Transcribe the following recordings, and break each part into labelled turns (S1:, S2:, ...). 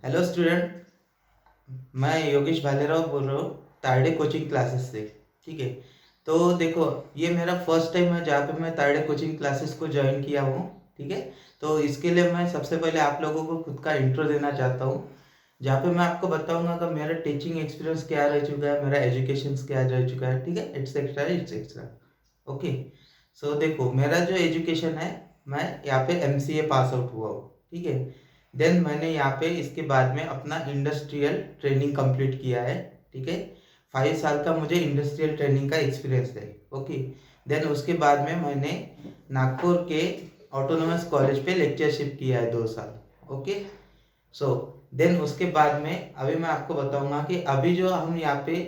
S1: Hello student. मैं योगेश भालेराव बोल रहा हूँ तारडे कोचिंग क्लासेस से। ठीक है। तो देखो, ये मेरा फर्स्ट टाइम है जहाँ पे मैं तारडे कोचिंग क्लासेस को ज्वाइन किया हूँ। ठीक है। तो इसके लिए मैं सबसे पहले आप लोगों को खुद का इंट्रो देना चाहता हूँ, जहाँ पे मैं आपको बताऊंगा कि मेरा टीचिंग एक्सपीरियंस क्या रह चुका है, मेरा एजुकेशन क्या रह चुका है। ठीक है, एटसेट्रा एटसेट्रा। ओके। सो देखो, मेरा जो एजुकेशन है, मैं यहाँ पे एमसीए पास आउट हुआ हूँ। ठीक है। देन मैंने यहाँ पे इसके बाद में अपना इंडस्ट्रियल ट्रेनिंग कंप्लीट किया है। ठीक है। 5 साल का मुझे इंडस्ट्रियल ट्रेनिंग का एक्सपीरियंस है। ओके। देन उसके बाद में मैंने नागपुर के ऑटोनोमस कॉलेज पे लेक्चरशिप किया है 2 साल। ओके। सो देन उसके बाद में अभी मैं आपको बताऊंगा कि अभी जो हम यहाँ पे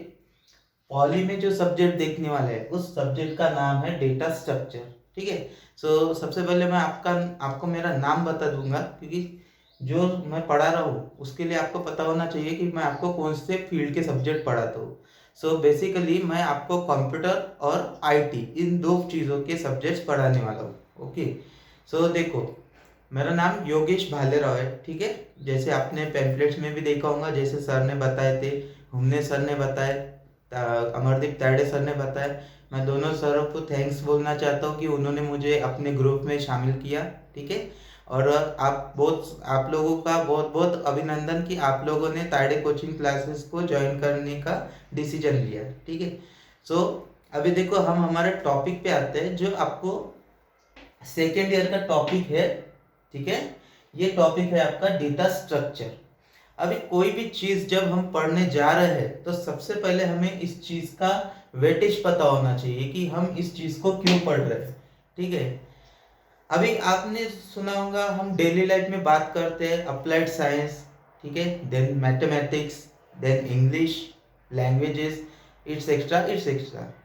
S1: पॉली में जो सब्जेक्ट देखने वाले हैं, उस सब्जेक्ट का नाम है डेटा स्ट्रक्चर। ठीक है। सो सबसे पहले मैं आपको मेरा नाम बता दूंगा, क्योंकि जो मैं पढ़ा रहा हूँ उसके लिए आपको पता होना चाहिए कि मैं आपको कौन से फील्ड के सब्जेक्ट पढ़ाता हूँ। सो बेसिकली मैं आपको कंप्यूटर और आईटी इन दो चीज़ों के सब्जेक्ट्स पढ़ाने वाला हूँ। ओके। सो देखो, मेरा नाम योगेश भालेराव है। ठीक है। जैसे आपने पैम्पलेट्स में भी देखा होगा, जैसे सर ने बताए थे, हमने सर ने बताए, अमरदीप तायडे सर ने बताया। मैं दोनों सरों को थैंक्स बोलना चाहता हूँ कि उन्होंने मुझे अपने ग्रुप में शामिल किया। ठीक है। और आप लोगों का बहुत बहुत अभिनंदन कि आप लोगों ने तायडे कोचिंग क्लासेस को ज्वाइन करने का डिसीजन लिया। ठीक है। सो अभी देखो, हम हमारे टॉपिक पे आते हैं, जो आपको सेकेंड ईयर का टॉपिक है। ठीक है। ये टॉपिक है आपका डेटा स्ट्रक्चर। अभी कोई भी चीज जब हम पढ़ने जा रहे हैं, तो सबसे पहले हमें इस चीज का वेटेज पता होना चाहिए कि हम इस चीज को क्यों पढ़ रहे हैं। ठीक है। अभी आपने सुना होगा, हम डेली लाइफ में बात करते हैं अप्लाइड साइंस, ठीक है, then mathematics, then English, languages, it's extra.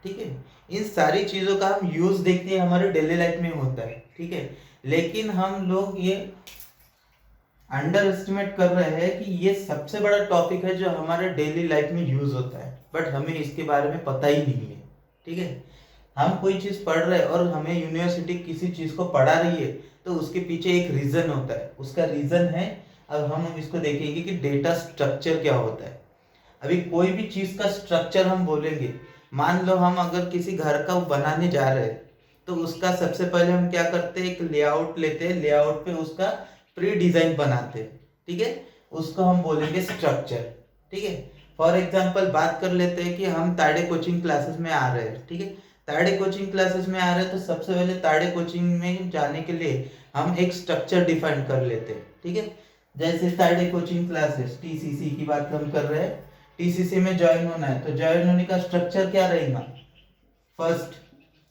S1: ठीक है। इन सारी चीज़ों का हम यूज़ देखते हैं, हमारे डेली लाइफ में होता है। ठीक है। लेकिन हम लोग ये अंडर एस्टिमेट कर रहे हैं कि ये सबसे बड़ा टॉपिक है जो हमारे डेली लाइफ में यूज़ होता है, बट हमें इसके बारे में पता ही नहीं है। ठीक है। हम कोई चीज पढ़ रहे हैं और हमें यूनिवर्सिटी किसी चीज को पढ़ा रही है, तो उसके पीछे एक रीजन होता है। उसका रीजन है, अब हम इसको देखेंगे कि डेटा स्ट्रक्चर क्या होता है। अभी कोई भी चीज का स्ट्रक्चर हम बोलेंगे, मान लो हम अगर किसी घर का बनाने जा रहे हैं, तो उसका सबसे पहले हम क्या करते हैं, एक लेआउट लेते हैं, लेआउट पे उसका प्री डिजाइन बनाते हैं। ठीक है। उसको हम बोलेंगे स्ट्रक्चर। ठीक है। फॉर एग्जाम्पल बात कर लेते हैं कि हम ताड़े कोचिंग क्लासेस में आ रहे हैं। ठीक है। ताड़े कोचिंग क्लासेस में आ रहे हैं, तो सबसे पहले ताड़े कोचिंग में जाने के लिए हम एक स्ट्रक्चर डिफाइन कर लेते हैं। ठीक है। जैसे ताड़े कोचिंग क्लासेस टीसीसी की बात हम कर रहे हैं, टीसीसी में ज्वाइन होना है, तो ज्वाइन होने का स्ट्रक्चर क्या रहेगा? First,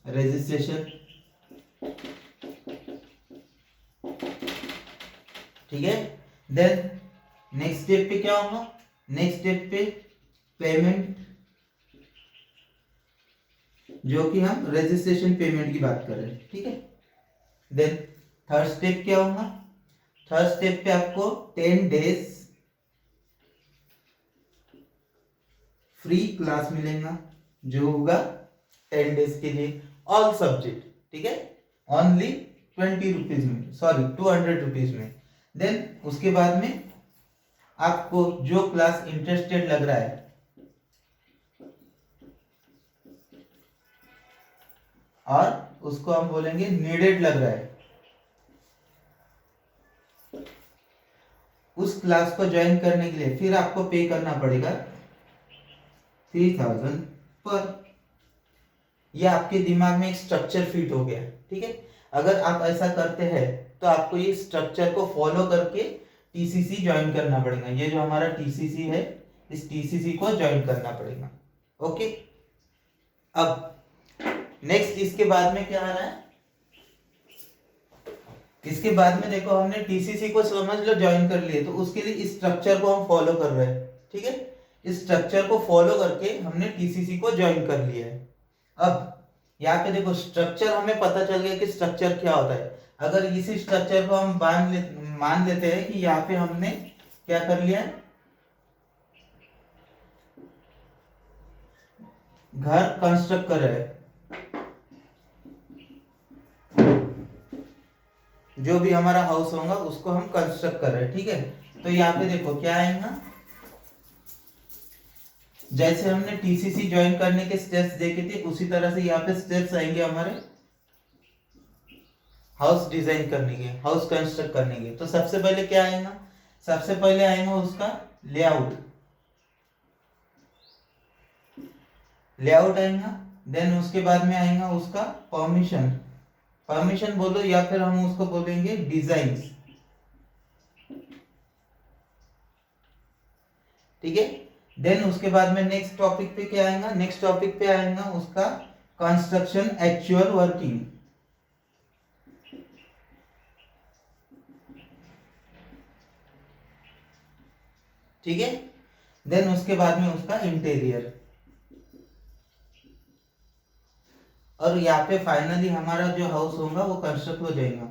S1: registration. ठीक है। देन नेक्स्ट स्टेप पे क्या होगा? नेक्स्ट स्टेप पे पेमेंट, जो कि हम रजिस्ट्रेशन पेमेंट की बात कर रहे हैं। ठीक है। देन थर्ड स्टेप क्या होगा? थर्ड स्टेप पे आपको 10 डेज फ्री क्लास मिलेगा, जो होगा 10 डेज के लिए, ऑल सब्जेक्ट। ठीक है। ओनली 20 रुपीज में, सॉरी 200 रुपीज में। देन उसके बाद में आपको जो क्लास इंटरेस्टेड लग रहा है, और उसको हम बोलेंगे नीडेड लग रहा है, उस क्लास को ज्वाइन करने के लिए फिर आपको पे करना पड़ेगा 3000 पर। यह आपके दिमाग में एक स्ट्रक्चर फिट हो गया। ठीक है। अगर आप ऐसा करते हैं, तो आपको ये स्ट्रक्चर को फॉलो करके टीसीसी ज्वाइन करना पड़ेगा। ये जो हमारा टीसीसी है, इस टीसीसी को ज्वाइन करना पड़ेगा। ओके। अब नेक्स्ट इसके बाद में क्या आ रहा है? इसके बाद में देखो, हमने टीसीसी को समझ लो ज्वाइन कर लिए, तो उसके लिए इस स्ट्रक्चर को हम फॉलो कर रहे हैं। ठीक है। इस स्ट्रक्चर को फॉलो करके हमने टीसीसी को ज्वाइन कर लिया है। अब यहाँ पे देखो, स्ट्रक्चर हमें पता चल गया कि स्ट्रक्चर क्या होता है। अगर इसी स्ट्रक्चर को हम मान लेते हैं कि यहाँ पे हमने क्या कर लिया, घर कंस्ट्रक्ट कर रहे हैं, जो भी हमारा हाउस होगा उसको हम कंस्ट्रक्ट कर रहे हैं। ठीक है। तो यहाँ पे देखो क्या आएगा, जैसे हमने टीसीसी ज्वाइन करने के स्टेप्स देखे थे उसी तरह से यहाँ पे स्टेप्स आएंगे हमारे हाउस डिजाइन करने के, हाउस कंस्ट्रक्ट करने के। तो सबसे पहले क्या आएगा, सबसे पहले आएगा उसका लेआउट, लेआउट आएगा। देन उसके बाद में आएगा उसका परमिशन, परमिशन बोलो या फिर हम उसको बोलेंगे डिजाइन, ठीक है। देन उसके बाद में नेक्स्ट टॉपिक पे क्या आएगा, नेक्स्ट टॉपिक पे आएगा उसका कंस्ट्रक्शन एक्चुअल वर्किंग, ठीक है। देन उसके बाद में उसका इंटीरियर, और यहाँ पे फाइनली हमारा जो हाउस होगा वो कंस्ट्रक्ट हो जाएगा।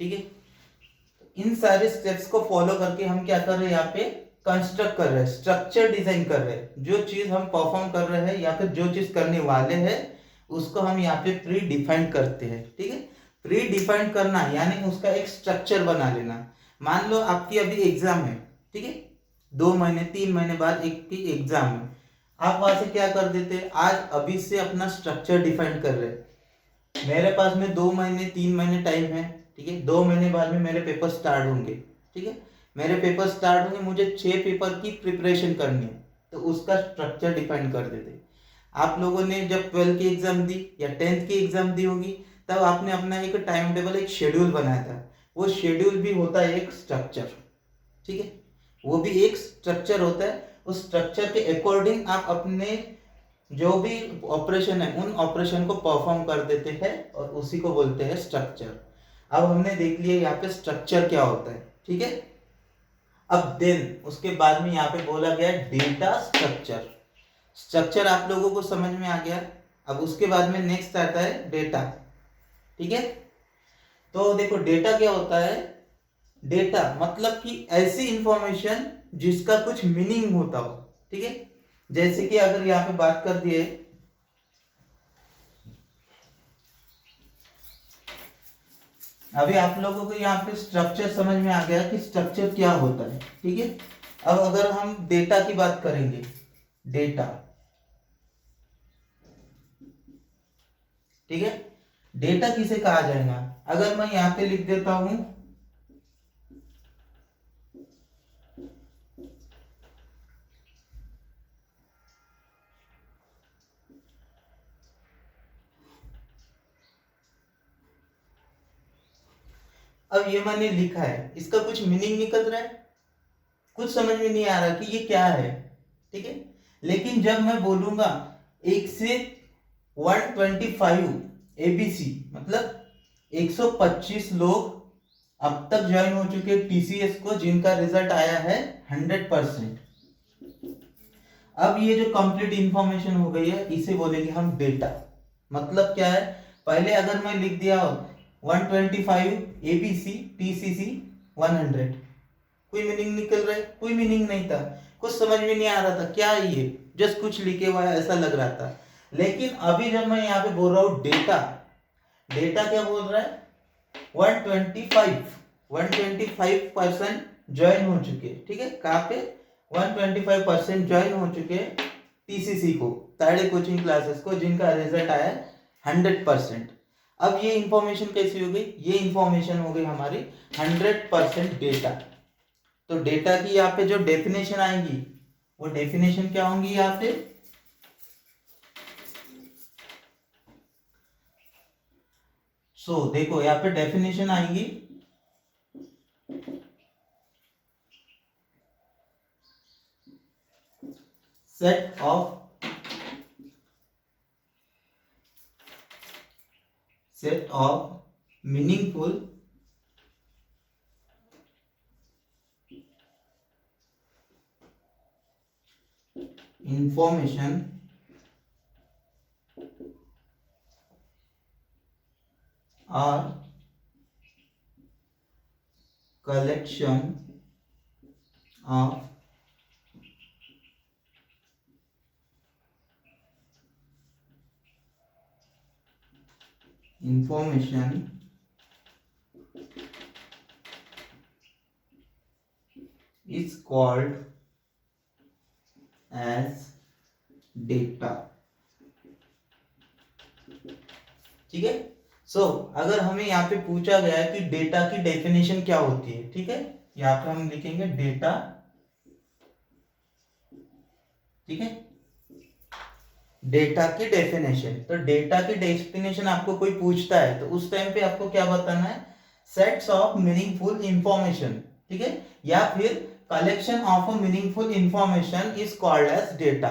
S1: ठीक है, इन सारे स्टेप्स को फॉलो करके हम क्या कर रहे हैं, यहाँ पे कंस्ट्रक्ट कर रहे हैं, स्ट्रक्चर डिजाइन कर रहे हैं। जो चीज हम परफॉर्म कर रहे हैं या फिर जो चीज करने वाले हैं उसको हम यहाँ पे प्री डिफाइंड करते हैं, ठीक है। प्री डिफाइंड करना यानी उसका एक स्ट्रक्चर बना लेना। मान लो आपकी अभी एग्जाम है, ठीक है, 2 महीने 3 महीने बाद एक की एग्जाम है, आप वहां से क्या कर देते हैं, आज अभी से अपना स्ट्रक्चर डिफाइन कर रहे हैं। मेरे पास में 2 महीने 3 महीने टाइम है, ठीक है, 2 महीने बाद में मेरे पेपर स्टार्ट होंगे, ठीक है। मेरे पेपर स्टार्ट होंगे, मुझे 6 पेपर की प्रिपरेशन करनी है, तो उसका स्ट्रक्चर डिफाइन कर देते। आप लोगों ने जब 12th की एग्जाम दी या 10th की एग्जाम दी होगी, तब आपने अपना एक टाइम टेबल, एक शेड्यूल बनाया था। वो शेड्यूल भी होता है एक स्ट्रक्चर, ठीक है, वो भी एक स्ट्रक्चर होता है। उस स्ट्रक्चर के अकॉर्डिंग आप अपने जो भी ऑपरेशन है उन ऑपरेशन को परफॉर्म कर देते हैं और उसी को बोलते हैं स्ट्रक्चर। अब हमने देख लिया यहाँ पे स्ट्रक्चर क्या होता है, ठीक है। अब देन उसके बाद में यहाँ पे बोला गया डेटा स्ट्रक्चर। स्ट्रक्चर आप लोगों को समझ में आ गया। अब उसके बाद में नेक्स्ट आता है डेटा, ठीक है। तो देखो डेटा क्या होता है, डेटा मतलब कि ऐसी इंफॉर्मेशन जिसका कुछ मीनिंग होता हो, ठीक है। जैसे कि अगर यहाँ पे बात कर दिए, अभी आप लोगों को यहाँ पे स्ट्रक्चर समझ में आ गया कि स्ट्रक्चर क्या होता है, ठीक है। अब अगर हम डेटा की बात करेंगे, डेटा, ठीक है, डेटा किसे कहा जाएगा, अगर मैं यहाँ पे लिख देता हूं अब ये मैंने लिखा है, इसका कुछ मीनिंग निकल रहा है, कुछ समझ में नहीं आ रहा कि ये क्या है, ठीक है। लेकिन जब मैं बोलूंगा 1 से 125 एबीसी, मतलब 125 लोग अब तक ज्वाइन हो चुके टीसीएस को जिनका रिजल्ट आया है 100%। अब ये जो कंप्लीट इंफॉर्मेशन हो गई है इसे बोलेंगे हम डेटा। मतलब क्या है, पहले अगर मैं लिख दिया 125 एबीसी टीसीसी 100, कोई मीनिंग निकल रहा है, कोई मीनिंग नहीं था, कुछ समझ में नहीं आ रहा था क्या है ये, जस्ट कुछ लिखे हुआ है ऐसा लग रहा था। लेकिन अभी जब मैं यहाँ पे बोल रहा हूँ डेटा, डेटा क्या बोल रहा है, 125% ज्वाइन हो चुके, ठीक है, कहाँ पे 125% ज्वाइन हो चुके टीसीसी को, ताइडे कोचिंग क्लासेस को, जिनका रिजल्ट आया 100%। अब ये इंफॉर्मेशन कैसी हो गई, ये इंफॉर्मेशन हो गई हमारी 100% डेटा। तो डेटा की यहाँ पे जो डेफिनेशन आएगी वो डेफिनेशन क्या होंगी यहाँ पे, देखो यहाँ पे डेफिनेशन आएगी, सेट ऑफ मीनिंगफुल इंफॉर्मेशन और collection of information is called as data। ठीक है। सो अगर हमें यहाँ पे पूछा गया है कि डेटा की डेफिनेशन क्या होती है, ठीक है, यहाँ पे हम लिखेंगे डेटा, ठीक है, डेटा की डेफिनेशन। तो डेटा की डेफिनेशन आपको कोई पूछता है तो उस टाइम पे आपको क्या बताना है, सेट्स ऑफ मीनिंगफुल इंफॉर्मेशन, ठीक है, या फिर collection of a meaningful information is called as data.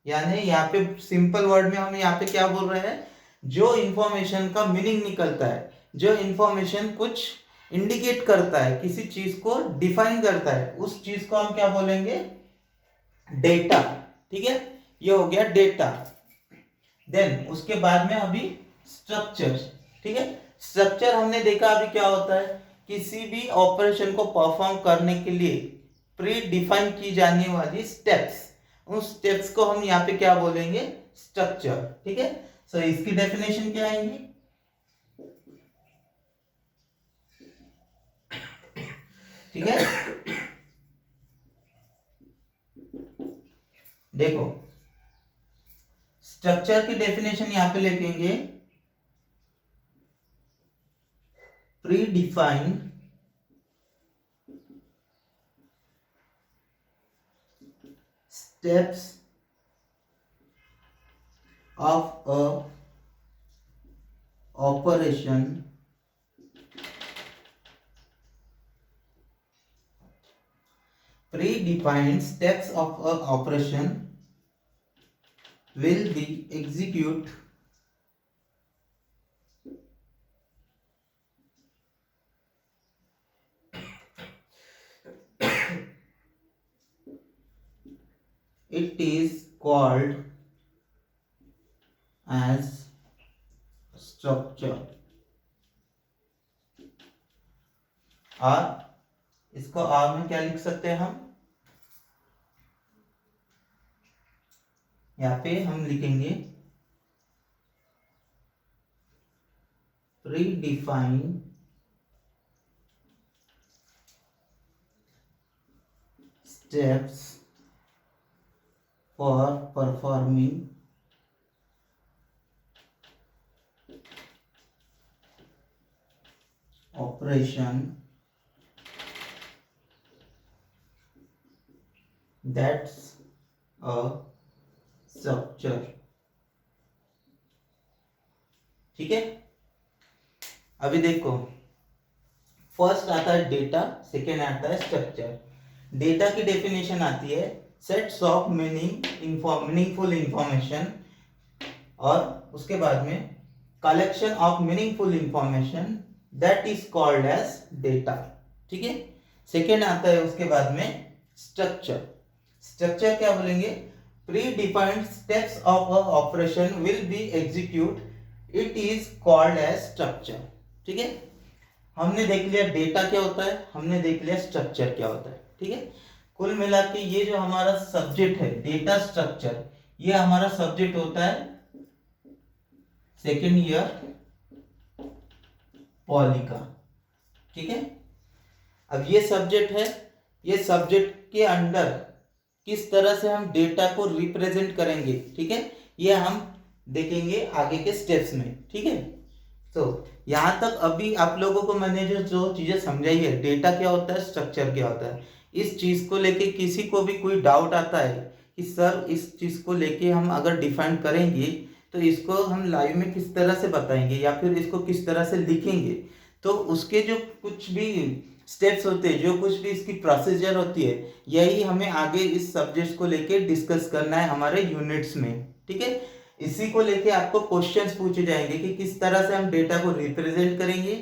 S1: यानी यहाँ पे सिंपल वर्ड में हम यहाँ पे क्या बोल रहे हैं, जो इंफॉर्मेशन का मीनिंग निकलता है, जो इंफॉर्मेशन कुछ इंडिकेट करता है, किसी चीज को डिफाइन करता है, उस चीज को हम क्या बोलेंगे, डेटा। ठीक है, ये हो गया डेटा। देन उसके बाद में अभी स्ट्रक्चर, ठीक है। स्ट्रक्चर हमने देखा अभी क्या होता है, किसी भी ऑपरेशन को परफॉर्म करने के लिए प्री डिफाइन की जाने वाली स्टेप्स, उन स्टेप्स को हम यहाँ पे क्या बोलेंगे, स्ट्रक्चर। ठीक है, सो इसकी डेफिनेशन क्या आएगी, ठीक है, देखो स्ट्रक्चर की डेफिनेशन यहां पे लिखेंगे, pre defined steps of a operation predefined steps of a operation will be execute it is called as structure। और इसको आर में क्या लिख सकते हैं हम, यहाँ पे हम लिखेंगे predefined steps for performing operation that's a structure. ठीक है, अभी देखो फर्स्ट आता है डेटा, सेकेंड आता है स्ट्रक्चर। डेटा की डेफिनेशन आती है सेट्स ऑफ मीनिंगफुल इंफॉर्मेशन, और उसके बाद में collection of meaningful information that is called as data. ठीक है, सेकेंड आता है उसके बाद में स्ट्रक्चर। स्ट्रक्चर क्या बोलेंगे, predefined steps of a operation will be execute, it is called as structure। ठीक है, हमने देख लिया डेटा क्या होता है, हमने देख लिया स्ट्रक्चर क्या होता है। ठीक है, कुल मिला के ये जो हमारा सब्जेक्ट है डेटा स्ट्रक्चर, ये हमारा सब्जेक्ट होता है सेकेंड ईयर पॉली का। ठीक है, अब ये सब्जेक्ट है, ये सब्जेक्ट के अंडर किस तरह से हम डेटा को रिप्रेजेंट करेंगे, ठीक है, ये हम देखेंगे आगे के स्टेप्स में। ठीक है, तो यहाँ तक अभी आप लोगों को मैंने जो चीजें समझाई है, डेटा क्या होता है, स्ट्रक्चर क्या होता है, इस चीज को लेके किसी को भी कोई डाउट आता है कि सर इस चीज को लेके हम अगर डिफाइन करेंगे तो इसको हम लाइव में किस तरह से बताएंगे या फिर इसको किस तरह से लिखेंगे, तो उसके जो कुछ भी स्टेप्स होते हैं, जो कुछ भी इसकी प्रोसीजर होती है, यही हमें आगे इस सब्जेक्ट को लेके डिस्कस करना है हमारे यूनिट्स में। ठीक है, इसी को लेके आपको क्वेश्चंस पूछे जाएंगे कि किस तरह से हम डेटा को रिप्रेजेंट करेंगे,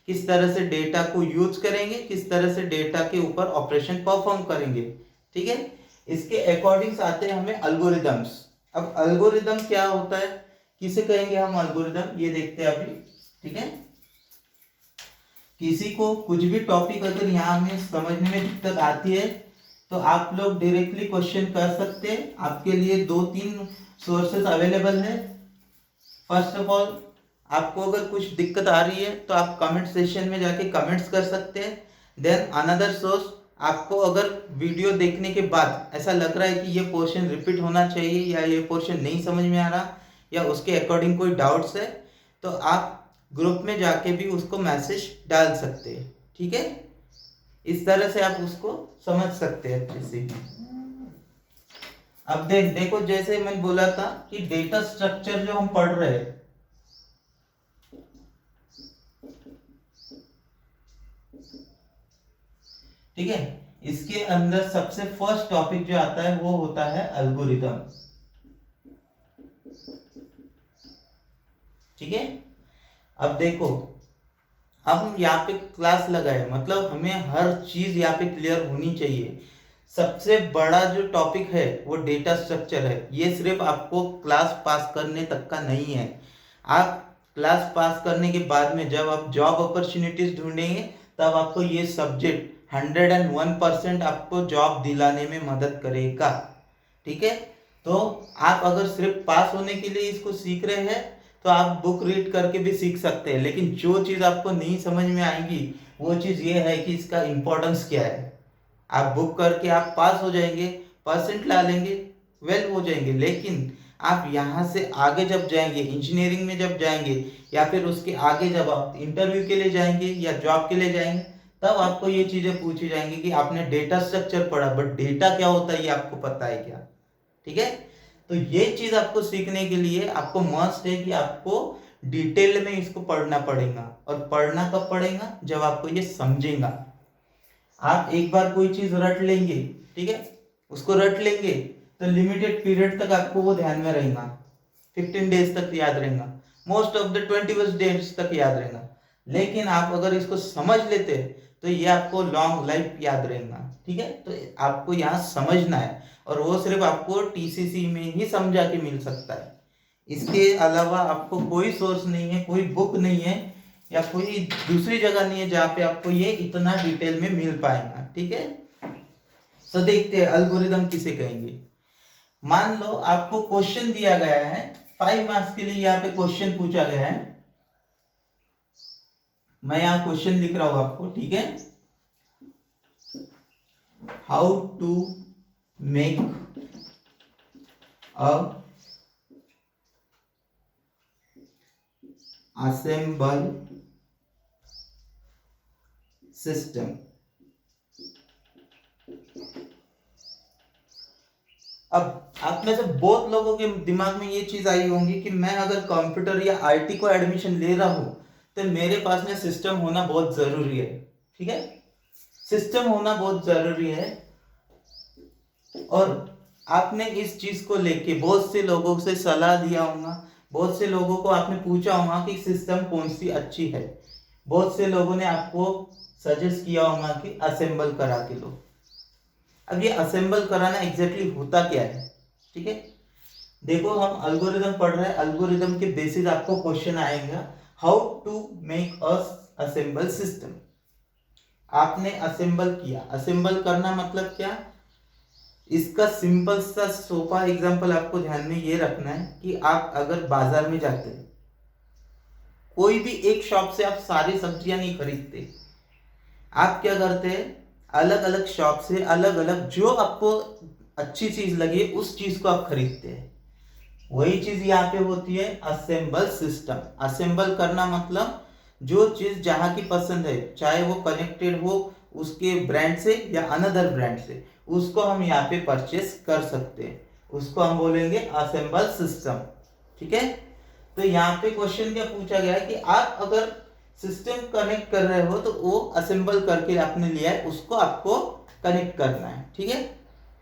S1: किस तरह से डेटा को यूज करेंगे, किस तरह से डेटा के ऊपर ऑपरेशन परफॉर्म करेंगे। ठीक है, इसके अकॉर्डिंग आते हैं हमें अल्गोरिदम्स। अब अल्गोरिदम क्या होता है, किसे कहेंगे हम अल्गोरिदम, ये देखते हैं अभी। ठीक है, किसी को कुछ भी टॉपिक अगर यहाँ में समझने में दिक्कत आती है तो आप लोग डायरेक्टली क्वेश्चन कर सकते हैं, आपके लिए 2-3 सोर्सेस अवेलेबल है। फर्स्ट ऑफ ऑल आपको अगर कुछ दिक्कत आ रही है तो आप कमेंट सेक्शन में जाके कमेंट्स कर सकते हैं। देन अनदर सोर्स, आपको अगर वीडियो देखने के बाद ऐसा लग रहा है कि ये पोर्शन रिपीट होना चाहिए या ये पोर्शन नहीं समझ में आ रहा या उसके अकॉर्डिंग कोई डाउट्स है, तो आप ग्रुप में जाके भी उसको मैसेज डाल सकते हैं। ठीक है, इस तरह से आप उसको समझ सकते हैं अच्छे से। अब देखो, जैसे मैंने बोला था कि डेटा स्ट्रक्चर जो हम पढ़ रहे हैं, ठीक है, इसके अंदर सबसे फर्स्ट टॉपिक जो आता है वो होता है एल्गोरिदम। ठीक है, अब देखो, अब हम यहाँ पे क्लास लगाए, मतलब हमें हर चीज यहाँ पे क्लियर होनी चाहिए। सबसे बड़ा जो टॉपिक है वो डेटा स्ट्रक्चर है। ये सिर्फ आपको क्लास पास करने तक का नहीं है। आप क्लास पास करने के बाद में जब आप जॉब अपॉर्चुनिटीज ढूंढेंगे तब आपको ये सब्जेक्ट 101% आपको जॉब दिलाने में मदद करेगा। ठीक है, तो आप अगर सिर्फ पास होने के लिए इसको सीख रहे हैं तो आप बुक रीड करके भी सीख सकते हैं, लेकिन जो चीज़ आपको नहीं समझ में आएगी वो चीज़ ये है कि इसका इम्पोर्टेंस क्या है। आप बुक करके आप पास हो जाएंगे, परसेंट ला लेंगे, वेल हो जाएंगे, लेकिन आप यहाँ से आगे जब जाएंगे, इंजीनियरिंग में जब जाएंगे या फिर उसके आगे जब आप इंटरव्यू के लिए जाएंगे या जॉब के लिए जाएंगे, तब आपको ये चीज़ें पूछी जाएंगी कि आपने डेटा स्ट्रक्चर पढ़ा, बट डेटा क्या होता है ये आपको पता है क्या। ठीक है, तो ये चीज़ आपको सीखने के लिए आपको मस्ट है कि आपको डिटेल में इसको पढ़ना पड़ेगा। और पढ़ना कब पड़ेगा, जब आपको ये समझेगा। आप एक बार कोई चीज रट लेंगे, ठीक है, उसको रट लेंगे तो लिमिटेड पीरियड तक आपको वो ध्यान में रहेगा, 15 डेज तक याद रहेगा, मोस्ट ऑफ द 21 डेज तक याद रहेगा। लेकिन आप अगर इसको समझ लेते हैं तो ये आपको लॉन्ग लाइफ याद रहेगा। ठीक है, तो आपको यहाँ समझना है, और वो सिर्फ आपको टीसीसी में ही समझा के मिल सकता है। इसके अलावा आपको कोई सोर्स नहीं है, कोई बुक नहीं है या कोई दूसरी जगह नहीं है जहाँ पे आपको ये इतना डिटेल में मिल पाएगा। ठीक है, तो देखते हैं एल्गोरिदम किसे कहेंगे। मान लो आपको क्वेश्चन दिया गया है, 5 मार्क्स के लिए यहाँ पे क्वेश्चन पूछा गया है। मैं यहाँ क्वेश्चन लिख रहा हूं आपको, ठीक है, how to make a assemble system। अब आप में से बहुत लोगों के दिमाग में ये चीज आई होंगी कि मैं अगर कंप्यूटर या आईटी को एडमिशन ले रहा हूं तो मेरे पास में सिस्टम होना बहुत जरूरी है। ठीक है, सिस्टम होना बहुत जरूरी है। और आपने इस चीज को लेके बहुत से लोगों से सलाह दिया होगा, बहुत से लोगों को आपने पूछा होगा कि सिस्टम कौन सी अच्छी है। बहुत से लोगों ने आपको सजेस्ट किया होगा कि असेंबल करा के लो। अब ये असेंबल कराना एग्जैक्टली होता क्या है, ठीक है, देखो हम एल्गोरिदम पढ़ रहे हैं, एल्गोरिदम के बेसिस आपको क्वेश्चन आएगा, how to make a assemble system. आपने असेंबल किया, असेंबल करना मतलब क्या, इसका सिंपल सा सोफा एग्जांपल आपको ध्यान में ये रखना है कि आप अगर बाजार में जाते हैं, कोई भी एक शॉप से आप सारी सब्जियां नहीं खरीदते, आप क्या करते हैं, अलग अलग शॉप से अलग अलग जो आपको अच्छी चीज लगे उस चीज को आप खरीदते हैं। वही चीज यहाँ पे होती है असेंबल सिस्टम। असेंबल करना मतलब जो चीज जहां की पसंद है, चाहे वो कनेक्टेड हो उसके ब्रांड से या अनदर ब्रांड से, उसको हम यहाँ पे परचेस कर सकते हैं, उसको हम बोलेंगे असेंबल सिस्टम। ठीक है, तो यहाँ पे क्वेश्चन क्या पूछा गया है कि आप अगर सिस्टम कनेक्ट कर रहे हो तो वो असेंबल करके आपने लिया है, उसको आपको कनेक्ट करना है। ठीक है,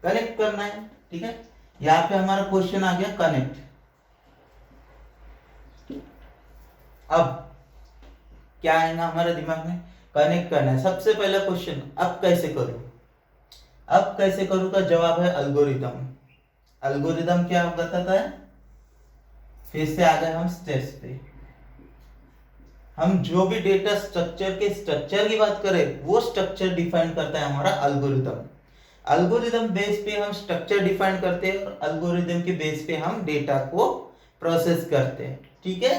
S1: कनेक्ट करना है। ठीक है, यहाँ पे हमारा क्वेश्चन आ गया कनेक्ट। अब क्या आएगा हमारे दिमाग में, कनेक्ट करना है। सबसे पहला क्वेश्चन, अब कैसे करूं, अब कैसे करूं का जवाब है अल्गोरिदम। अल्गोरिदम क्या बताता है, फिर से आ गए हम स्टेप्स पे। हम जो भी डेटा स्ट्रक्चर के स्ट्रक्चर की बात करें वो स्ट्रक्चर डिफाइन करता है हमारा अल्गोरिदम। अल्गोरिदम बेस पे हम स्ट्रक्चर डिफाइन करते हैं और अल्गोरिदम के बेस पे हम डेटा को प्रोसेस करते हैं। ठीक है,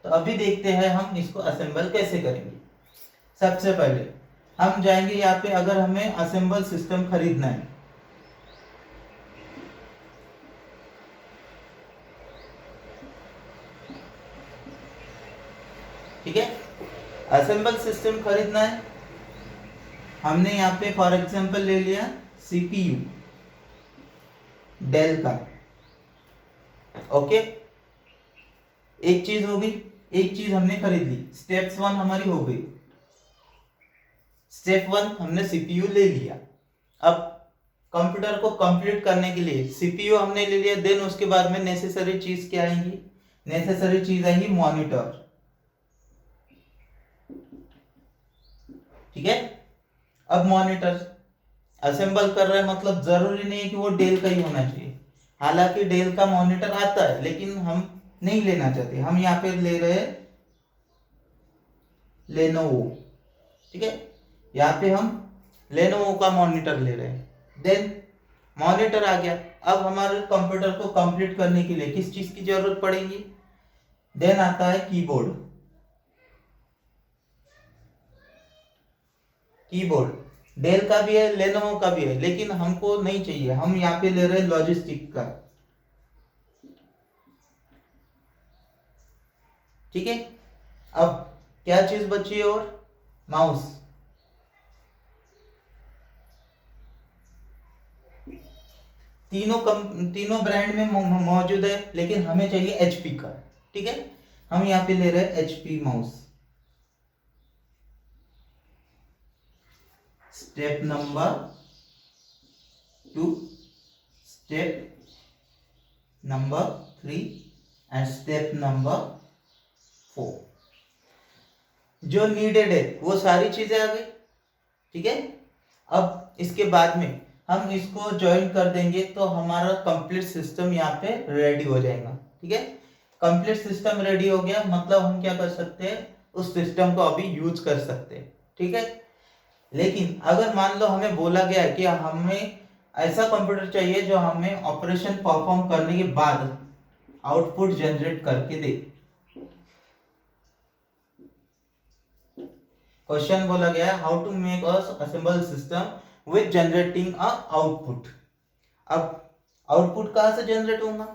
S1: तो अभी देखते हैं हम इसको असेंबल कैसे करेंगे। सबसे पहले हम जाएंगे यहाँ पे, अगर हमें असेंबल सिस्टम खरीदना है, ठीक है, असेंबल सिस्टम खरीदना है। हमने यहाँ पे फॉर एग्जांपल ले लिया सीपीयू डेल का, ओके। एक चीज हो गई, एक चीज हमने खरीद ली, स्टेप्स 1 हमारी हो गई। स्टेप 1 हमने सीपीयू ले लिया। अब कंप्यूटर को कंप्लीट करने के लिए सीपीयू हमने ले लिया, देन उसके बाद में नेसेसरी चीज क्या आएंगी, नेसेसरी चीज आएगी मॉनिटर, ठीक है। अब मॉनिटर असेंबल कर रहे हैं, मतलब जरूरी नहीं है कि वो डेल का ही होना चाहिए, हालांकि डेल का मॉनिटर आता है, लेकिन हम नहीं लेना चाहते, हम यहाँ पे ले रहे हैं लेनोवो, ठीक है, यहाँ पे हम लेनोवो का मॉनिटर ले रहे हैं। देन मॉनिटर आ गया। अब हमारे कंप्यूटर को कंप्लीट करने के लिए किस चीज की जरूरत पड़ेगी, देन आता है कीबोर्ड। कीबोर्ड डेल का भी है, लेनोवो का भी है, लेकिन हमको नहीं चाहिए, हम यहाँ पे ले रहे हैं लॉजिस्टिक का, ठीक है। अब क्या चीज बची है, और माउस। तीनों ब्रांड में मौजूद है, लेकिन हमें चाहिए एचपी का, ठीक है। हम यहाँ पे ले रहे हैं HP mouse. Step number 2, step number 3 and step number 4। जो नीडेड है वो सारी चीजें आ गई, ठीक है। अब इसके बाद में हम इसको ज्वाइन कर देंगे तो हमारा कंप्लीट सिस्टम यहाँ पे रेडी हो जाएगा, ठीक है। कंप्लीट सिस्टम रेडी हो गया, मतलब हम क्या कर सकते हैं, उस सिस्टम को अभी यूज कर सकते हैं, ठीक है। लेकिन अगर मान लो हमें बोला गया कि हमें ऐसा कंप्यूटर चाहिए जो हमें ऑपरेशन परफॉर्म करने के बाद आउटपुट जनरेट करके दे। क्वेश्चन बोला गया how to make a assemble system with generating a output. अब आउटपुट कहां से जनरेट होगा,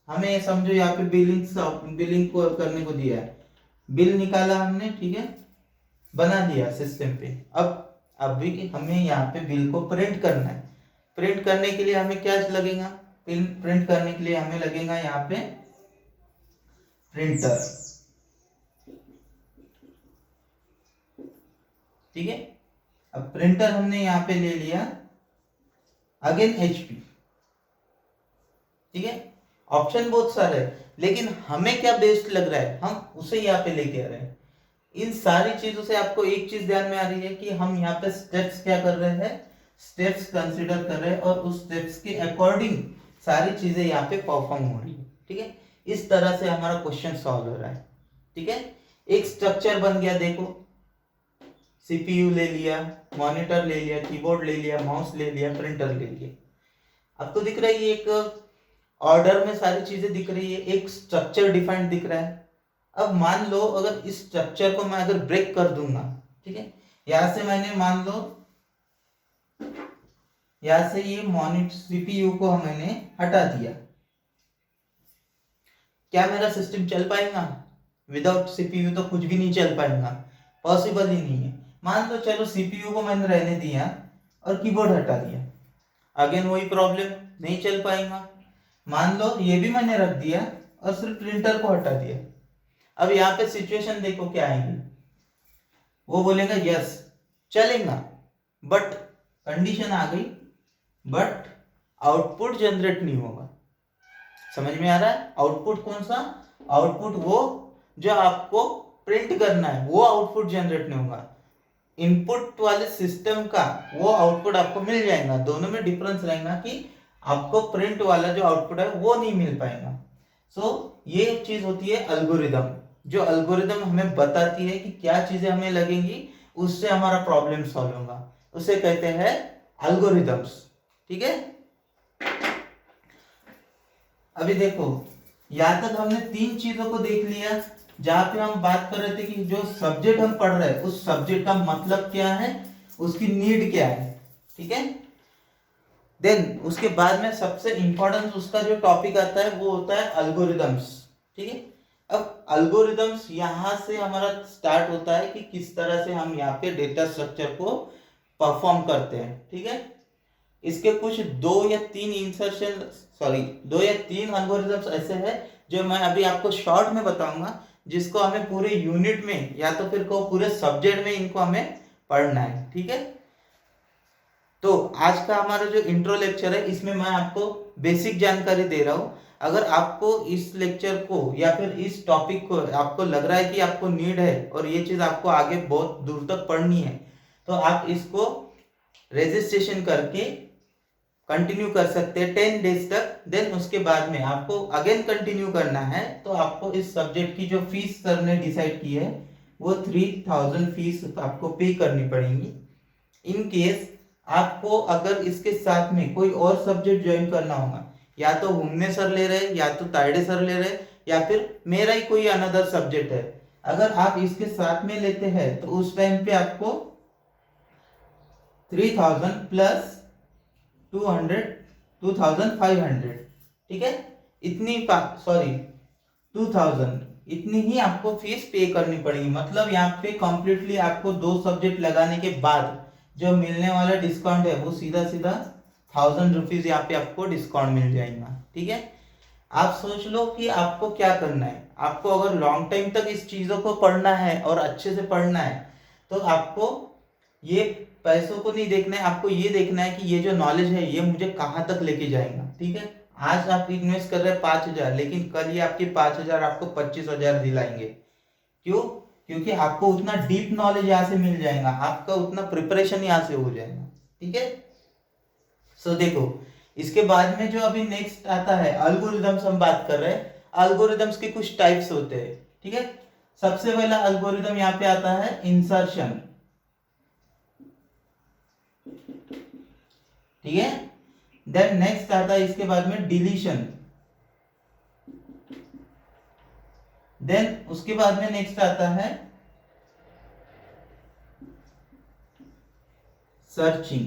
S1: हमें समझो यहाँ पे बिलिंग को करने को दिया है, बिल निकाला हमने, ठीक है, बना दिया सिस्टम पे। अब अभी हमें यहाँ पे बिल को प्रिंट करना है। प्रिंट करने के लिए हमें क्या लगेगा, प्रिंट करने के लिए हमें लगेगा यहाँ पे प्रिंटर, ठीक है। अब प्रिंटर हमने यहाँ पे ले लिया, अगेन एचपी, ठीक है। ऑप्शन बहुत सारे हैं, लेकिन हमें क्या बेस्ट लग रहा है हम उसे यहाँ पे लेके आ रहे हैं। इन सारी चीजों से आपको एक चीज ध्यान में आ रही है कि हम यहाँ पे स्टेप्स क्या कर रहे हैं, स्टेप्स कंसीडर कर रहे हैं, और उस स्टेप्स के अकॉर्डिंग सारी चीजें यहाँ पे परफॉर्म हो रही है, ठीक है। इस तरह से हमारा क्वेश्चन सॉल्व हो रहा है, ठीक है। एक स्ट्रक्चर बन गया, देखो सीपीयू ले लिया, मॉनिटर ले लिया, कीबोर्ड ले लिया, माउस ले लिया, प्रिंटर ले लिया। अब तो दिख रहा है एक ऑर्डर में सारी चीजें दिख रही है, एक स्ट्रक्चर डिफाइंड दिख रहा है। अब मान लो अगर इस स्ट्रक्चर को मैं अगर ब्रेक कर दूंगा, ठीक है, यहां से मैंने मान लो यहां से ये मॉनिटर सीपीयू को मैंने हटा दिया, क्या मेरा सिस्टम चल पाएगा, विदाउट सीपीयू तो कुछ भी नहीं चल पाएगा, पॉसिबल ही नहीं है। मान लो चलो सीपीयू को मैंने रहने दिया और कीबोर्ड हटा दिया, अगेन वही प्रॉब्लम, नहीं चल पाएगा। मान लो ये भी मैंने रख दिया और सिर्फ प्रिंटर को हटा दिया, अब यहाँ पे सिचुएशन देखो क्या आएगी, वो बोलेगा यस चलेगा, बट कंडीशन आ गई, बट आउटपुट जनरेट नहीं होगा। समझ में आ रहा है, आउटपुट कौन सा, आउटपुट वो जो आपको प्रिंट करना है वो आउटपुट जनरेट नहीं होगा, इनपुट वाले सिस्टम का वो आउटपुट आपको मिल जाएगा। दोनों में डिफरेंस रहेगा कि आपको प्रिंट वाला जो आउटपुट है वो नहीं मिल पाएगा। सो ये चीज होती है एल्गोरिदम, जो एल्गोरिदम हमें बताती है कि क्या चीजें हमें लगेंगी, उससे हमारा प्रॉब्लम सॉल्व होगा, उसे कहते हैं एल्गोरिदम्स, ठीक है। अभी देखो यहाँ तक हमने तीन चीजों को देख लिया, जहाँ पे हम बात कर रहे थे कि जो सब्जेक्ट हम पढ़ रहे हैं उस सब्जेक्ट का मतलब क्या है, उसकी नीड क्या है, ठीक है। देन उसके बाद में सबसे इंपॉर्टेंट उसका जो टॉपिक आता है वो होता है अल्गोरिदम्स, ठीक है। अब अल्गोरिदम्स यहाँ से हमारा स्टार्ट होता है कि किस तरह से हम यहाँ पे डेटा स्ट्रक्चर को परफॉर्म करते हैं, ठीक है। इसके कुछ दो या तीन अल्गोरिदम्स ऐसे हैं जो मैं अभी आपको शॉर्ट में बताऊंगा, जिसको हमें पूरे यूनिट में या तो फिर को पूरे सब्जेक्ट में इनको हमें पढ़ना है, ठीक है। तो आज का हमारा जो इंट्रो लेक्चर है इसमें मैं आपको बेसिक जानकारी दे रहा हूँ। अगर आपको इस लेक्चर को या फिर इस टॉपिक को आपको लग रहा है कि आपको नीड है और ये चीज़ आपको आगे बहुत दूर तक पढ़नी है, तो आप इसको रजिस्ट्रेशन करके कंटिन्यू कर सकते हैं 10 डेज तक। देन उसके बाद में आपको अगेन कंटिन्यू करना है तो आपको इस सब्जेक्ट की जो फीस सर ने डिसाइड की है वो 3000 फीस आपको पे करनी पड़ेगी। इन केस आपको अगर इसके साथ में कोई और सब्जेक्ट ज्वाइन करना होगा, या तो हुमने सर ले रहे या तो तायडे सर ले रहे या फिर मेरा ही कोई अनदर सब्जेक्ट है, अगर आप इसके साथ में लेते हैं तो उस टाइम पे आपको 3000 प्लस 200 2500, ठीक है। इतनी 2000 इतनी ही आपको फीस पे करनी पड़ेगी। मतलब यहाँ पे कम्प्लीटली आपको दो सब्जेक्ट लगाने के बाद जो मिलने वाला डिस्काउंट है वो सीधा सीधा 1000 रुपीज यहाँ पे आपको डिस्काउंट मिल जाएगा, ठीक है। आप सोच लो कि आपको क्या करना है। आपको अगर लॉन्ग टाइम तक इस चीजों को पढ़ना है और अच्छे से पढ़ना है तो आपको ये पैसों को नहीं देखना है, आपको ये देखना है कि ये जो नॉलेज है ये मुझे कहाँ तक लेके जाएगा, ठीक है। आज आप इन्वेस्ट कर रहे हैं 5000, लेकिन कल ये आपके 5000 आपको 25000 दिलाएंगे। क्यों? क्योंकि आपको उतना डीप नॉलेज यहाँ से मिल जाएगा, आपका उतना प्रिपरेशन यहाँ से हो जाएगा, ठीक है। सो देखो, इसके बाद में जो अभी नेक्स्ट आता है अल्गोरिदम्स, हम बात कर रहे हैं। अल्गोरिदम्स के कुछ टाइप्स होते हैं, ठीक है। सबसे पहला अल्गोरिदम यहाँ पे आता है इंसर्शन, ठीक है। देन नेक्स्ट आता है इसके बाद में डिलीशन। देन उसके बाद में नेक्स्ट आता है सर्चिंग,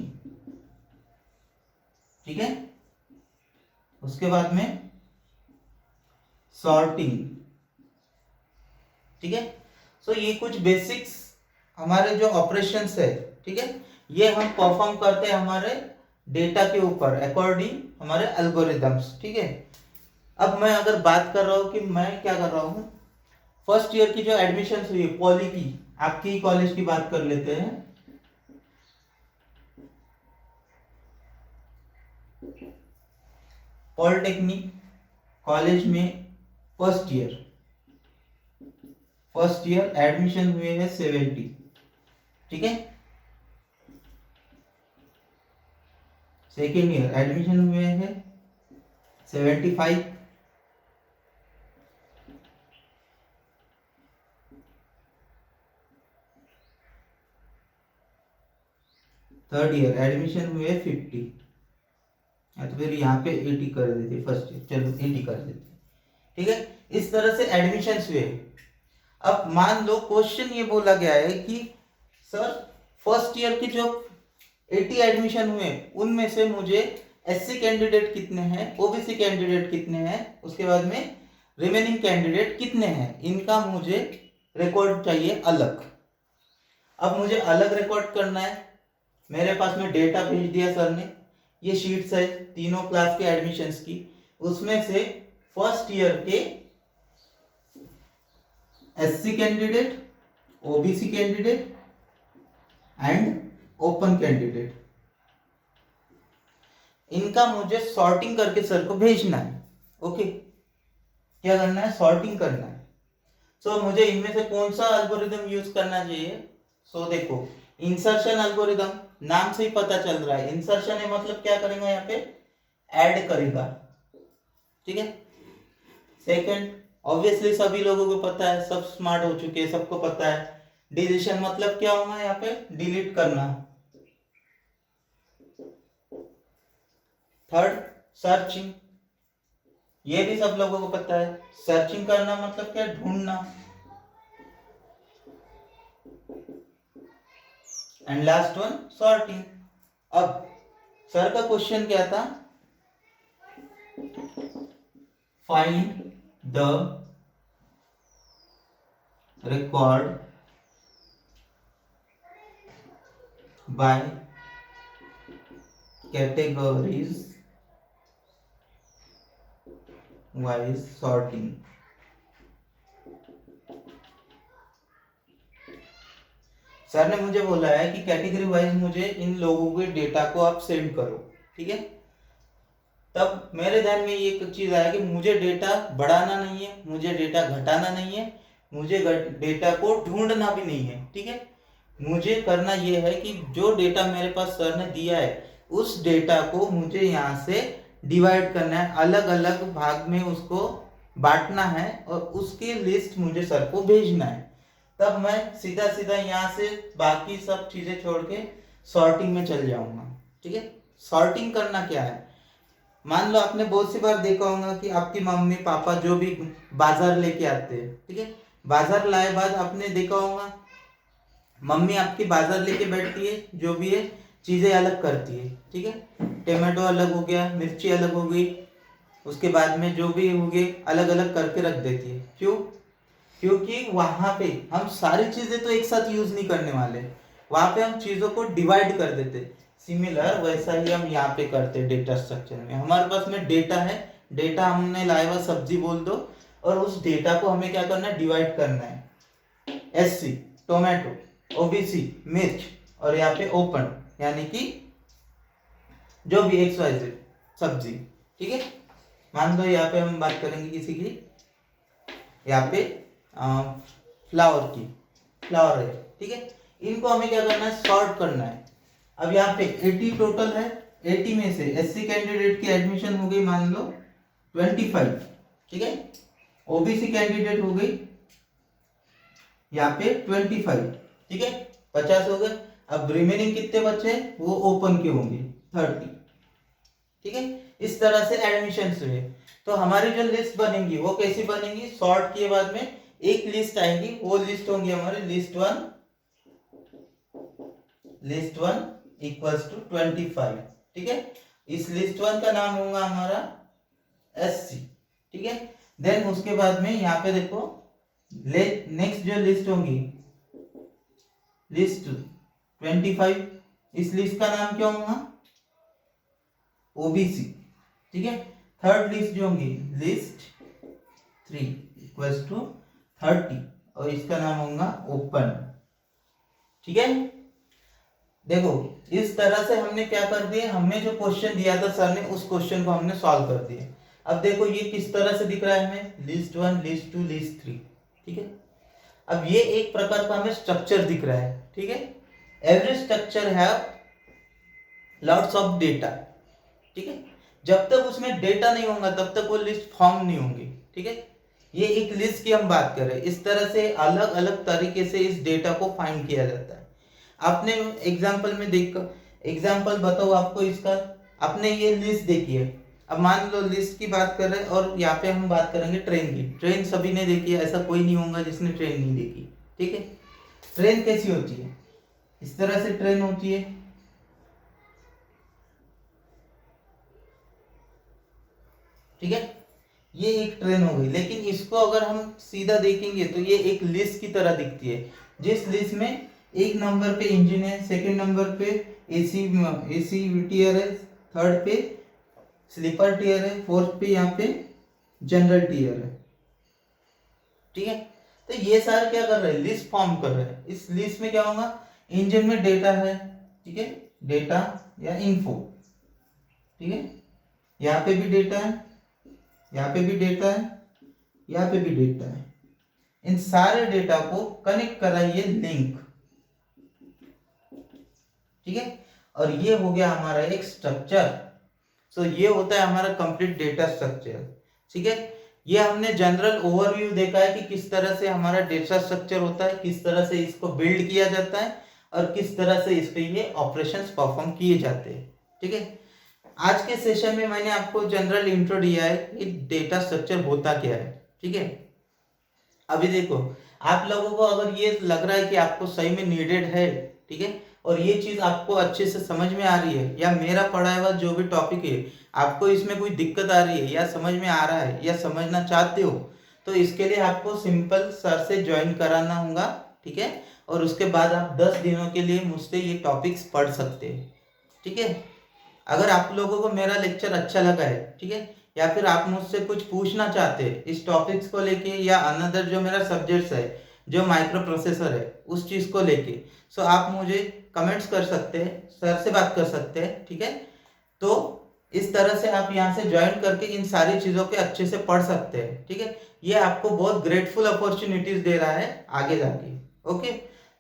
S1: ठीक है। उसके बाद में सॉर्टिंग, ठीक है। सो ये कुछ बेसिक्स हमारे जो ऑपरेशंस है, ठीक है, ये हम परफॉर्म करते हैं हमारे डेटा के ऊपर अकॉर्डिंग हमारे एल्गोरिदम्स, ठीक है। अब मैं अगर बात कर रहा हूँ कि मैं क्या कर रहा हूँ, फर्स्ट ईयर की जो एडमिशन हुई पॉली की, आपके ही कॉलेज की बात कर लेते हैं। पॉलिटेक्निक कॉलेज में फर्स्ट ईयर एडमिशन हुए हैं 70, ठीक है। सेकेंड ईयर एडमिशन हुए हैं 75, थर्ड ईयर एडमिशन हुए 50, या तो फिर यहाँ पे 80 कर देते फर्स्ट ईयर, चलो 80 कर देते, ठीक है। इस तरह से एडमिशन हुए। अब मान लो क्वेश्चन ये बोला गया है कि सर फर्स्ट ईयर के जो 80 एडमिशन हुए उनमें से मुझे एससी कैंडिडेट कितने हैं, ओबीसी कैंडिडेट कितने हैं, उसके बाद में रिमेनिंग कैंडिडेट कितने हैं, इनका मुझे रिकॉर्ड चाहिए अलग। अब मुझे अलग रिकॉर्ड करना है, मेरे पास में डेटा भेज दिया सर ने, ये शीट्स है तीनों क्लास के एडमिशन्स की, उसमें से फर्स्ट ईयर के SC candidate, OBC candidate and open candidate, इनका मुझे सॉर्टिंग करके सर को भेजना है। ओके, क्या करना है, सॉर्टिंग करना है। सो मुझे इनमें से कौन सा एल्गोरिदम यूज करना चाहिए। सो देखो, इंसर्शन एल्गोरिदम, नाम से ही पता चल रहा है इंसर्शन है मतलब क्या करेगा, यहाँ पे ऐड करेगा, ठीक है। सेकंड, ऑब्वियसली सभी लोगों को पता है, सब स्मार्ट हो चुके हैं, सबको पता है डिलीशन मतलब क्या होगा, यहाँ पे डिलीट करना। थर्ड, सर्चिंग, ये भी सब लोगों को पता है, सर्चिंग करना मतलब क्या, ढूंढना, एंड लास्ट वन सॉर्टिंग। अब सर का क्वेश्चन क्या था, find the record by categories wise sorting. Sir ने मुझे बोला है कि कैटेगरी वाइज मुझे इन लोगों के डेटा को आप सेंड करो, ठीक है। तब मेरे ध्यान में ये एक चीज आया कि मुझे डेटा बढ़ाना नहीं है, मुझे डेटा घटाना नहीं है, मुझे डेटा को ढूंढना भी नहीं है, ठीक है। मुझे करना ये है कि जो डेटा मेरे पास सर ने दिया है उस डेटा को मुझे यहाँ से डिवाइड करना है, अलग अलग भाग में उसको बांटना है और उसकी लिस्ट मुझे सर को भेजना है। तब मैं सीधा सीधा यहाँ से बाकी सब चीजें छोड़ के सॉर्टिंग में चल जाऊंगा, ठीक है। सॉर्टिंग करना क्या है, मान लो आपने बहुत सी बार देखा होगा कि आपकी मम्मी पापा जो भी बाजार लेके आते हैं, ठीक है, बाजार लाए बाद आपने देखा होगा मम्मी आपकी बाजार लेके बैठती है, जो भी है चीजें अलग करती है, ठीक है। टमाटो अलग हो गया, मिर्ची अलग हो गई, उसके बाद में जो भी हो गए अलग अलग करके रख देती है। क्यों? क्योंकि वहां पे हम सारी चीजें तो एक साथ यूज नहीं करने वाले, वहां पे हम चीजों को डिवाइड कर देते। सिमिलर वैसा ही हम यहाँ पे करते डेटा स्ट्रक्चर में। हमारे पास में डेटा है, डेटा हमने लाया हुआ सब्जी बोल दो, और उस डेटा को हमें क्या करना है, डिवाइड करना है। एससी टोमेटो, ओबीसी मिर्च, और यहाँ पे ओपन यानी कि जो भी एक्स वाई जेड सब्जी, ठीक है। मान लो यहाँ पे हम बात करेंगे किसी की, यहाँ पे फ्लावर की, फ्लावर है, ठीक है। इनको हमें क्या करना है, सॉर्ट करना है। अब यहाँ पे 80 टोटल है, 80 में से एससी कैंडिडेट की एडमिशन हो गई मान लो 25, ठीक है। ओबीसी कैंडिडेट हो गई यहाँ पे 25, ठीक है, 50 हो गए। अब रिमेनिंग कितने बचे, वो ओपन के होंगे 30, ठीक है। इस तरह से एडमिशन हुए। तो हमारी जो लिस्ट बनेगी वो कैसी बनेगी, सॉर्ट किए बाद में एक लिस्ट आएगी, वो लिस्ट होंगी हमारी लिस्ट वन इक्वल्स टू 25, ठीक है। इस लिस्ट वन का नाम होगा हमारा एससी, ठीक है। देन उसके बाद में यहाँ पे देखो नेक्स्ट जो लिस्ट होंगी लिस्ट 25, इस लिस्ट का नाम क्या होगा, ओबीसी, ठीक है। थर्ड लिस्ट जो होंगी लिस्ट 3 इक्वल्स टू 30, और इसका नाम होगा ओपन, ठीक है। देखो इस तरह से हमने क्या कर दिया, हमने जो क्वेश्चन दिया था सर ने उस क्वेश्चन को हमने सॉल्व कर दिया। अब देखो ये किस तरह से दिख रहा है हमें, लिस्ट 1 लिस्ट 2 लिस्ट 3, ठीक है। अब ये एक प्रकार का हमें स्ट्रक्चर दिख रहा है, ठीक है। Every structure have lots of data, ठीक है। जब तक उसमें डेटा नहीं होगा तब तक वो लिस्ट फॉर्म नहीं होंगी, ठीक है। ये एक लिस्ट की हम बात कर रहे हैं। इस तरह से अलग अलग तरीके से इस डेटा को फाइंड किया जाता है। आपने एग्जाम्पल में देख, एग्जाम्पल बताओ आपको इसका, आपने ये लिस्ट देखी है। अब मान लो लिस्ट की बात कर रहे हैं और यहाँ पे हम बात करेंगे ट्रेन की। ट्रेन सभी ने देखी है, ऐसा कोई नहीं होगा जिसने ट्रेन नहीं देखी, ठीक है। ट्रेन कैसी होती है, इस तरह से ट्रेन होती है, ठीक है। ये एक ट्रेन हो गई, लेकिन इसको अगर हम सीधा देखेंगे तो ये एक लिस्ट की तरह दिखती है, जिस लिस्ट में एक नंबर पे इंजन है, सेकंड नंबर पे एसी टीयर है, थर्ड पे स्लीपर टीयर है, फोर्थ पे यहाँ पे जनरल टीयर है, ठीक है। तो ये सारे क्या कर रहे हैं, लिस्ट फॉर्म कर रहे हैं। इस लिस्ट में क्या होगा, इंजन में डेटा है, ठीक है, डेटा या इन्फो, ठीक है। यहाँ पे भी डेटा है, यहाँ पे भी डेटा है, यहाँ पे भी डेटा है। इन सारे डेटा को कनेक्ट कराइए लिंक, ठीक है। और ये हो गया हमारा एक स्ट्रक्चर। सो ये होता है हमारा कंप्लीट डेटा स्ट्रक्चर, ठीक है। ये हमने जनरल ओवरव्यू देखा है कि किस तरह से हमारा डेटा स्ट्रक्चर होता है, किस तरह से इसको बिल्ड किया जाता है और किस तरह से इस पे ये ऑपरेशंस परफॉर्म किए जाते हैं, ठीक है। आज के सेशन में मैंने आपको जनरल इंट्रो दिया है कि डेटा स्ट्रक्चर होता क्या है, ठीक है। अभी देखो आप लोगों को अगर ये लग रहा है कि आपको सही में नीडेड है, ठीक है, और ये चीज़ आपको अच्छे से समझ में आ रही है, या मेरा पढ़ाया हुआ जो भी टॉपिक है आपको इसमें कोई दिक्कत आ रही है या समझ में आ रहा है या समझना चाहते हो, तो इसके लिए आपको सिंपल सर से ज्वाइन कराना होगा, ठीक है। और उसके बाद आप 10 दिनों के लिए मुझसे ये टॉपिक्स पढ़ सकते हैं, ठीक है। अगर आप लोगों को मेरा लेक्चर अच्छा लगा है, ठीक है, या फिर आप मुझसे कुछ पूछना चाहते हैं इस टॉपिक्स को लेके या अनदर जो मेरा सब्जेक्ट्स है, जो माइक्रो प्रोसेसर है उस चीज़ को लेके, सो आप मुझे कमेंट्स कर सकते हैं, सर से बात कर सकते हैं, ठीक है। तो इस तरह से आप यहाँ से ज्वाइन करके इन सारी चीज़ों के अच्छे से पढ़ सकते हैं, ठीक है। ये आपको बहुत ग्रेटफुल अपॉर्चुनिटीज दे रहा है आगे जाके। ओके,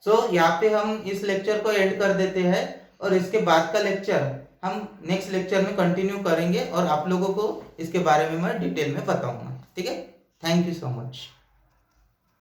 S1: सो यहाँ पे हम इस लेक्चर को एंड कर देते हैं, और इसके बाद का लेक्चर हम नेक्स्ट लेक्चर में कंटिन्यू करेंगे और आप लोगों को इसके बारे में मैं डिटेल में बताऊंगा, ठीक है। Thank you so much.